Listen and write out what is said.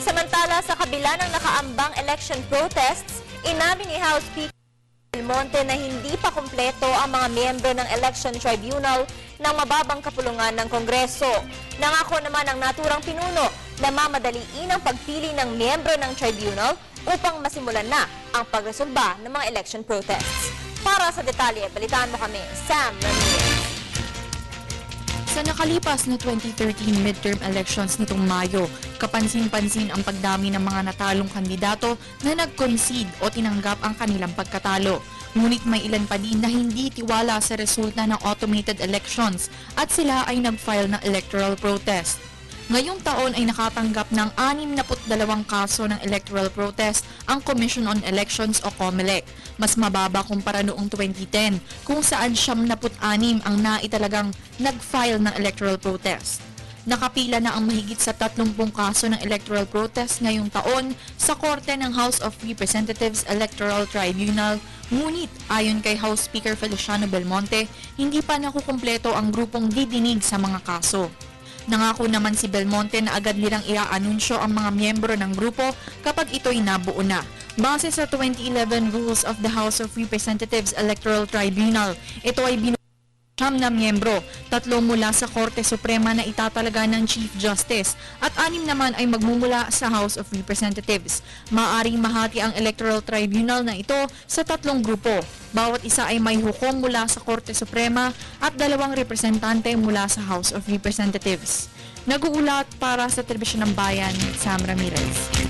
Samantala, sa kabila ng nakaambang election protests, inamin ni House Speaker Belmonte na hindi pa kumpleto ang mga miyembro ng Election Tribunal ng mababang kapulungan ng Kongreso. Nangako naman ang naturang pinuno na mamadaliin ang pagpili ng miyembro ng tribunal upang masimulan na ang pagresolba ng mga election protests. Para sa detalye, balitaan mo kami, Sam Ramirez. Sa nakalipas na 2013 midterm elections nitong Mayo, kapansin-pansin ang pagdami ng mga natalong kandidato na nag-concede o tinanggap ang kanilang pagkatalo. Ngunit may ilan pa din na hindi tiwala sa resulta ng automated elections at sila ay nag-file ng electoral protest. Ngayong taon ay nakatanggap ng 62 kaso ng electoral protest ang Commission on Elections o COMELEC. Mas mababa kumpara noong 2010 kung saan 76 ang naitalagang nag-file ng electoral protest. Nakapila na ang mahigit sa 30 kaso ng electoral protest ngayong taon sa korte ng House of Representatives Electoral Tribunal. Ngunit ayon kay House Speaker Feliciano Belmonte, hindi pa nakukumpleto ang grupong didinig sa mga kaso. Nangako naman si Belmonte na agad nilang i-aanunsyo ang mga miyembro ng grupo kapag ito'y nabuo na. Base sa 2011 Rules of the House of Representatives Electoral Tribunal, ito ay siyam na miyembro, 3 mula sa Korte Suprema na itatalaga ng Chief Justice at 6 naman ay magmumula sa House of Representatives. Maaring mahati ang Electoral Tribunal na ito sa 3 grupo. Bawat isa ay may hukom mula sa Korte Suprema at 2 representante mula sa House of Representatives. Nag-uulat para sa Telebisyon ng Bayan, Sam Ramirez.